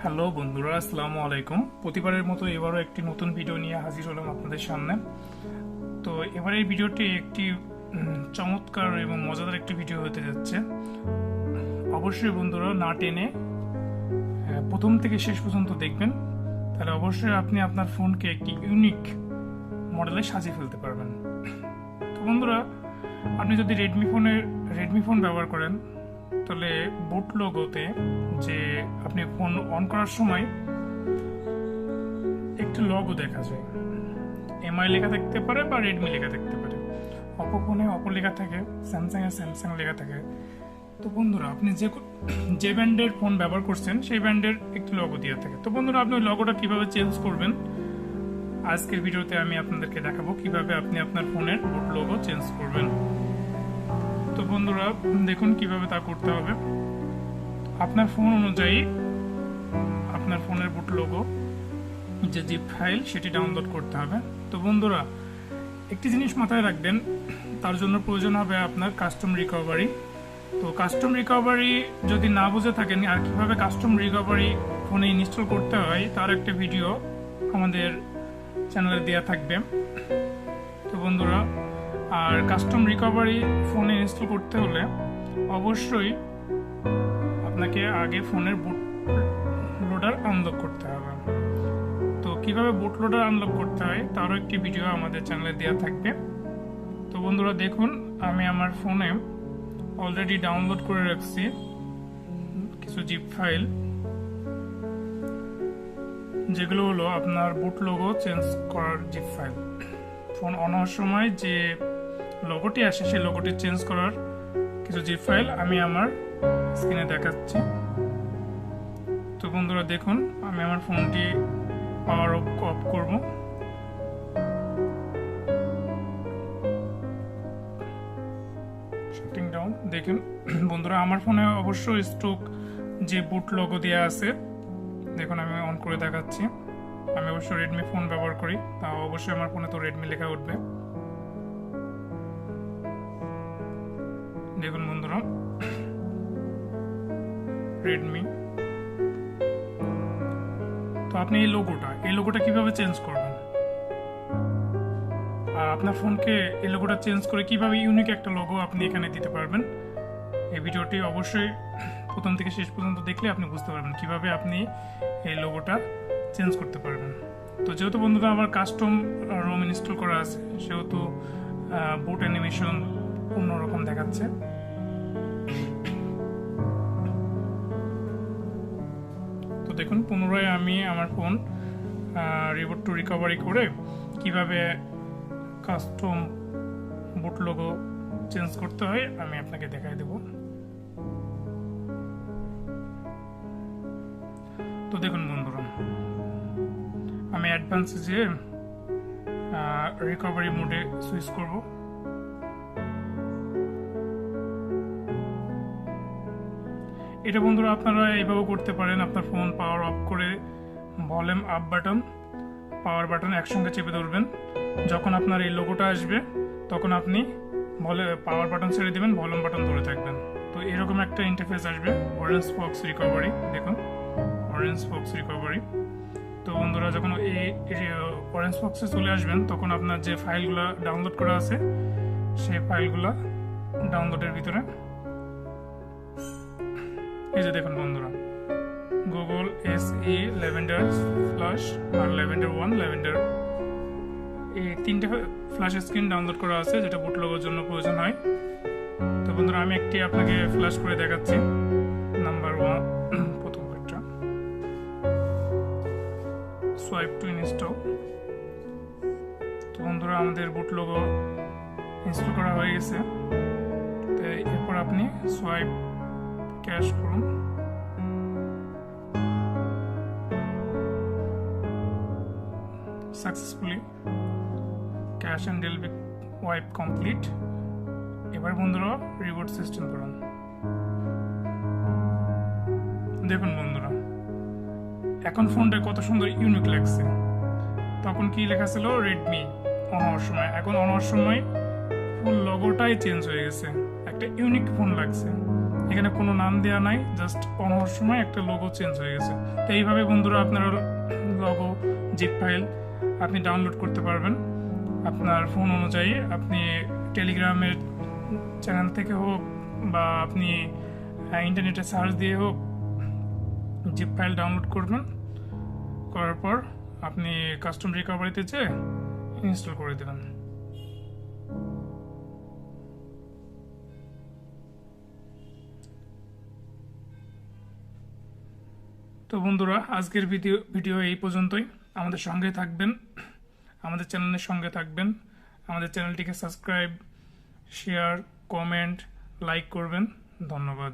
Hello বন্ধুরা, আসসালামু আলাইকুম। প্রতিবারের মতো এবারও একটি নতুন ভিডিও নিয়ে হাজির হলাম আপনাদের সামনে। তো এবারের ভিডিওটি একটি চমৎকার এবং মজাদার একটি ভিডিও হতে যাচ্ছে। অবশ্যই বন্ধুরা না টেনে প্রথম থেকে শেষ পর্যন্ত দেখবেন, তাহলে অবশ্যই আপনি আপনার ফোনকে একটি ইউনিক মডেলে সাজিয়ে ফেলতে পারবেন। তো বন্ধুরা, আপনি যদি রেডমি ফোন ব্যবহার করেন, তাহলে বুট লোগোতে যে আপনি ফোন অন করার সময় একটি লোগো দেখা যায়, এমআই লেখা থাকতে পারে বা রেডমি লেখা থাকতে পারে। অপো ফোনে অপো লেখা থাকে, স্যামসাং লেখা থাকে। তো বন্ধুরা, আপনি যে ব্র্যান্ডের ফোন ব্যবহার করছেন সেই ব্র্যান্ডের একটি লোগো দেওয়া থাকে। তো বন্ধুরা, আপনি ওই লোগোটা কিভাবে চেঞ্জ করবেন আজকের ভিডিওতে আমি আপনাদেরকে দেখাবো কিভাবে আপনি আপনার ফোনের বুট লোগো চেঞ্জ করবেন। তো বন্ধুরা দেখুন কিভাবে তা করতে হবে। আপনার ফোন অনুযায়ী আপনার ফোনের বুট লোগো যে জিপ ফাইল সেটি ডাউনলোড করতে হবে। তো বন্ধুরা, একটি জিনিস মাথায় রাখবেন, তার জন্য প্রয়োজন হবে আপনার কাস্টম রিকভারি। তো কাস্টম রিকভারি যদি না বুঝে থাকেন আর কিভাবে কাস্টম রিকভারি ফোনে ইনস্টল করতে হয় তার একটা ভিডিও আমাদের চ্যানেলে দেওয়া থাকবে। তো বন্ধুরা, আর কাস্টম রিকভারি ফোনে ইনস্টল করতে হলে অবশ্যই আপনাকে আগে ফোনের বুট লোডার আনলক করতে হবে। তো কিভাবে বুট লোডার আনলক করতে হয় তারও একটি ভিডিও আমাদের চ্যানেলে দেওয়া থাকবে। তো বন্ধুরা দেখুন, আমি আমার ফোনে অলরেডি ডাউনলোড করে রাখছি কিছু জিপ ফাইল, যেগুলো হলো আপনার বুট লোগো চেঞ্জ করার জিপ ফাইল। ফোন অন হওয়ার সময় যে লোগোটি আসে সেই লোগোটি চেঞ্জ করার কিছু জিপ ফাইল আমি আমার স্ক্রিনে দেখাচ্ছি। তো বন্ধুরা দেখুন, আমি আমার ফোনটি পাওয়ার অফ করব। Shirting down. দেখুন বন্ধুরা, আমার ফোনে অবশ্যই স্টক যে বুট লোগো দেওয়া আছে, দেখুন আমি অন করে দেখাচ্ছি। আমি অবশ্যই রেডমি ফোন ব্যবহার করি, তাও অবশ্যই আমার ফোনে তো রেডমি লেখা উঠবে। দেখুন বন্ধুরা, রেডমি। তো আপনি এই লোগোটা কিভাবে চেঞ্জ করবেন আর আপনার ফোনকে এই লোগোটা চেঞ্জ করে কিভাবে ইউনিক একটা লোগো আপনি এখানে দিতে পারবেন, এই ভিডিওটি অবশ্যই প্রথম থেকে শেষ পর্যন্ত দেখলে আপনি বুঝতে পারবেন কিভাবে আপনি এই লোগোটা চেঞ্জ করতে পারবেন। তো যেহেতু বন্ধুরা আমার কাস্টম রোম ইনস্টল করা আছে, সেহেতু বুট অ্যানিমেশন অন্যরকম দেখাচ্ছে। তো দেখুন, পুনরায় আমি আমার ফোন রিবুট টু রিকভারি করে কিভাবে কাস্টম বুট লোগো চেঞ্জ করতে হয় আমি আপনাকে দেখাই দেব। তো দেখুন বন্ধুরা, আমি অ্যাডভান্সে যে রিকভারি মোডে সুইচ করব। এটা বন্ধুরা আপনারা এইভাবে করতে পারেন। আপনার ফোন পাওয়ার অফ করে volume up button, power button একসঙ্গে চেপে ধরবেন। যখন আপনার এই লোগোটা আসবে তখন আপনি পাওয়ার বাটন ছেড়ে দেবেন, ভলিউম বাটন ধরে থাকবেন। তো এরকম একটা ইন্টারফেস আসবে, অরেঞ্জ ফক্স রিকভারি। দেখুন, অরেঞ্জ ফক্স রিকভারি। তো বন্ধুরা, যখন এই অরেঞ্জ ফক্সে চলে আসবেন তখন আপনার যে ফাইলগুলো ডাউনলোড করা আছে সেই ফাইলগুলো ডাউনলোডের ভিতরে এই যে দেখুন বন্ধুরা, গুগল SE ল্যাভেন্ডার ফ্ল্যাশ আর ল্যাভেন্ডার 1 ল্যাভেন্ডার, এই তিনটে ফ্ল্যাশ স্ক্রিন ডাউনলোড করা আছে যেটা বুট লোগোর জন্য প্রয়োজন হয়। তো বন্ধুরা, আমি একটি আপনাকে ফ্ল্যাশ করে দেখাচ্ছি। নাম্বার 1, প্রথম একটা সোয়াইপ টু ইনস্টল। তো বন্ধুরা, আমাদের বুট লোগো ইনস্টল করা হয়ে গেছে। তো এরপর আপনি সোয়াইপ ক্যাশ করুন। Successfully cash and delivery wipe complete. এবার বন্ধুরা রিবোট সিস্টেম করুন। দেখুন বন্ধুরা, এখন ফোনটা কত সুন্দর ইউনিক লাগছে। তখন কি লেখা ছিল রেডমি অন হওয়ার সময়, এখন অন হওয়ার সময় ফুল লোগোটাই চেঞ্জ হয়ে গেছে, একটা ইউনিক ফোন লাগছে। এখানে কোনো নাম দেওয়া নাই, জাস্ট অন হওয়ার সময় একটা লোগো চেঞ্জ হয়ে গেছে। তো এইভাবে বন্ধুরা আপনার লোগো জিপ ফাইল আপনি ডাউনলোড করতে পারবেন আপনার ফোন অনুযায়ী। আপনি টেলিগ্রামের চ্যানেল থেকে হোক বা আপনি ইন্টারনেটে সার্চ দিয়ে হোক জিপ ফাইল ডাউনলোড করবেন, করার পর আপনি কাস্টম রিকভারিতে যেয়ে ইনস্টল করে দেবেন। তো বন্ধুরা আজকের ভিডিও এই পর্যন্তই। আমাদের সঙ্গে থাকবেন, আমাদের চ্যানেলের সঙ্গে থাকবেন, আমাদের চ্যানেলটিকে সাবস্ক্রাইব, শেয়ার, কমেন্ট, লাইক করবেন। ধন্যবাদ।